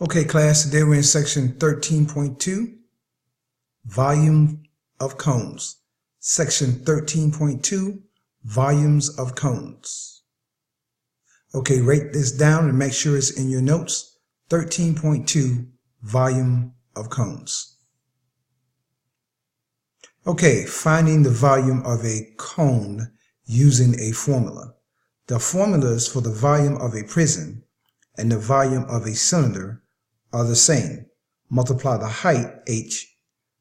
Okay, class, today we're in section 13.2, volume of cones. Section 13.2, volumes of cones. Okay, write this down and make sure it's in your notes. 13.2, volume of cones. Okay, finding the volume of a cone using a formula. The formulas for the volume of a prism and the volume of a cylinder are the same. Multiply the height, h,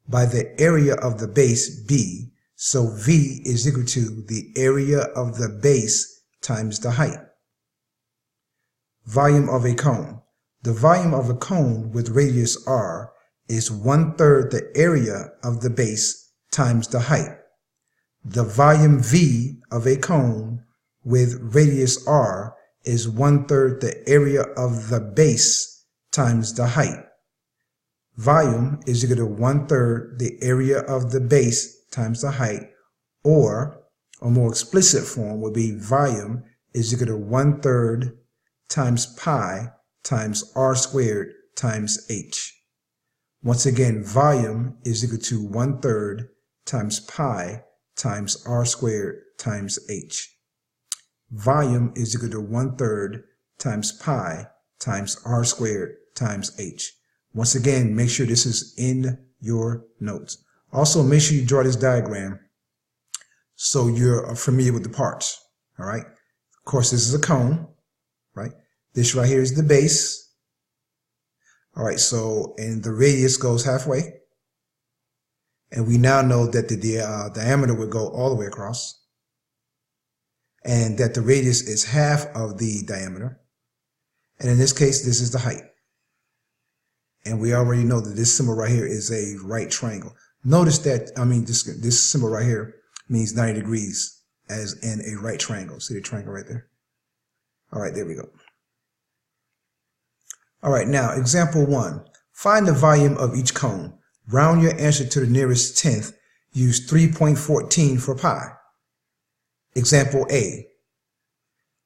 by the area of the base, b, so v is equal to the area of the base times the height. Volume of a cone. The volume of a cone with radius r is 1/3 the area of the base times the height. The volume v of a cone with radius r is 1/3 the area of the base times the height. Volume is equal to 1/3 the area of the base times the height, or a more explicit form would be volume is equal to 1/3 times pi times r squared times h. Once again, volume is equal to 1/3 times pi times r squared times h. Volume is equal to 1/3 times pi times r squared times h. Once again, make sure this is in your notes. Also, make sure you draw this diagram so you're familiar with the parts. All right. Of course, this is a cone, right? This right here is the base. All right. So, and the radius goes halfway. And we now know that the diameter would go all the way across, and that the radius is half of the diameter. And in this case, this is the height. And we already know that this symbol right here is a right triangle. Notice that, this symbol right here means 90 degrees as in a right triangle. See the triangle right there? All right, there we go. All right, now example 1. Find the volume of each cone. Round your answer to the nearest tenth. Use 3.14 for pi. Example A.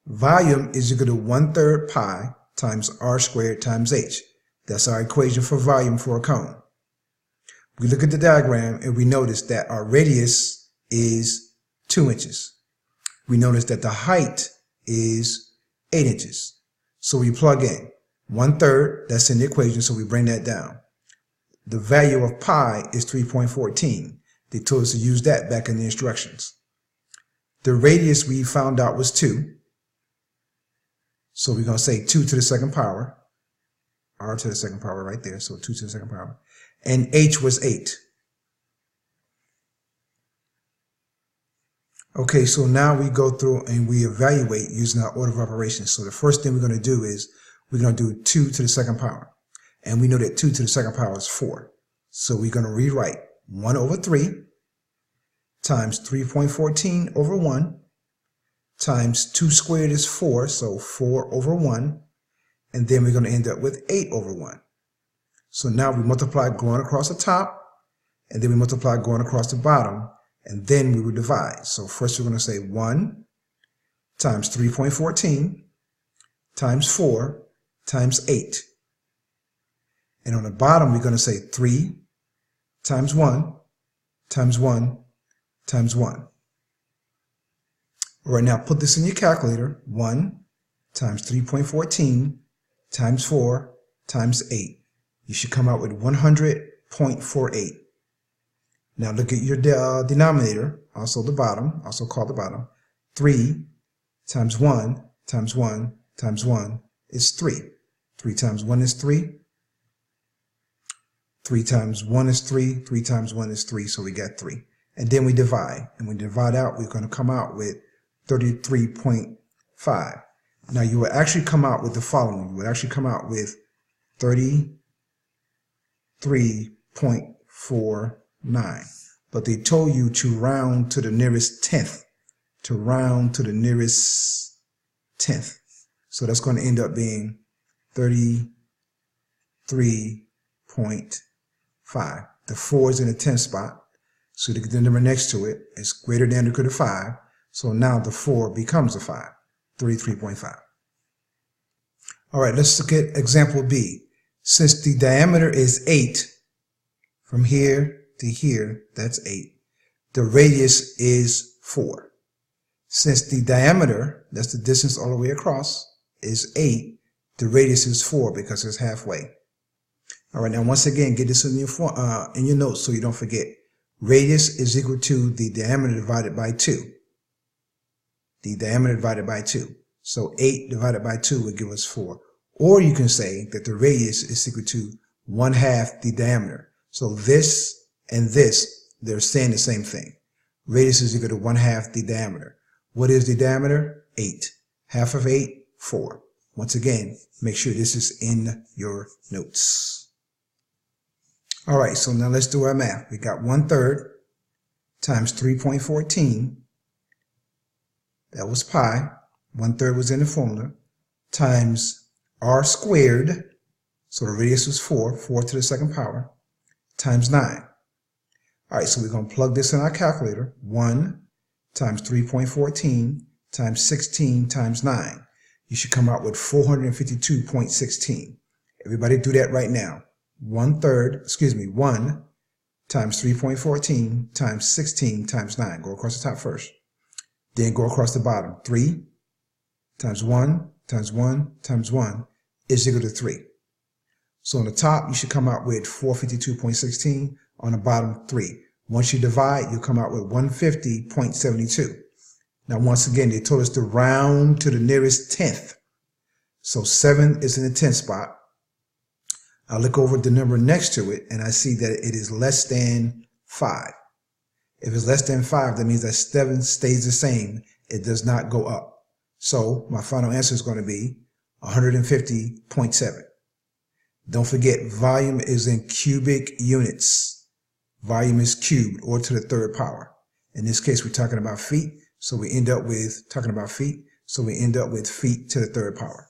Volume is equal to 1/3 pi times r squared times h. That's our equation for volume for a cone. We look at the diagram and we notice that our radius is 2 inches. We notice that the height is 8 inches. So we plug in 1/3, that's in the equation, so we bring that down. The value of pi is 3.14. They told us to use that back in the instructions. The radius we found out was 2. So we're going to say 2 to the second power. R to the second power right there. So 2 to the second power. And h was 8. Okay, so now we go through and we evaluate using our order of operations. So the first thing we're going to do is we're going to do 2 to the second power. And we know that 2 to the second power is 4. So we're going to rewrite 1/3 times 3.14 over 1 times 2 squared is 4, so 4/1. And then we're going to end up with 8/1. So now we multiply going across the top, and then we multiply going across the bottom, and then we will divide. So first we're going to say 1 times 3.14 times 4 times 8. And on the bottom we're going to say 3 times 1 times 1 times 1. All right, now put this in your calculator. 1 times 3.14 times 4 times 8. You should come out with 100.48. Now look at your denominator, also the bottom, also called the bottom. 3 times 1 times 1 times 1 is 3. 3 times 1 is 3. 3 times 1 is 3. 3 times 1 is 3, so we got 3. And then we divide. And when we divide out, we're going to come out with 33.5. Now you will actually come out with the following. You would actually come out with 33.49. But they told you to round to the nearest tenth. To round to the nearest tenth. So that's going to end up being 33.5. The 4 is in the tenth spot. So the number next to it is greater than or equal to 5. So now the 4 becomes a 5. 33.5. All right, let's look at example B. Since the diameter is 8, from here to here, that's 8. The radius is 4. Since the diameter, that's the distance all the way across, is 8, the radius is 4 because it's halfway. All right, now once again, get this in your notes so you don't forget. Radius is equal to the diameter divided by 2. The diameter divided by 2. So 8 divided by 2 would give us 4. Or you can say that the radius is equal to 1/2 the diameter. So this and this, they're saying the same thing. Radius is equal to 1/2 the diameter. What is the diameter? 8. Half of 8, 4. Once again, make sure this is in your notes. All right, so now let's do our math. We got 1/3 times 3.14. That was pi. 1/3 was in the formula. Times r squared. So the radius was 4. 4 to the second power. Times 9. All right, so we're going to plug this in our calculator. 1 times 3.14 times 16 times 9. You should come out with 452.16. Everybody do that right now. 1 times 3.14 times 16 times 9. Go across the top first. Then go across the bottom. 3 times 1 times 1 times 1 is equal to 3. So on the top, you should come out with 452.16. On the bottom, 3. Once you divide, you'll come out with 150.72. Now, once again, they told us to round to the nearest tenth. So 7 is in the 10th spot. I look over the number next to it, and I see that it is less than 5. If it's less than 5, that means that 7 stays the same. It does not go up. So my final answer is going to be 150.7. Don't forget, volume is in cubic units. Volume is cubed, or to the third power. In this case, we're talking about feet, so we end up with feet to the third power.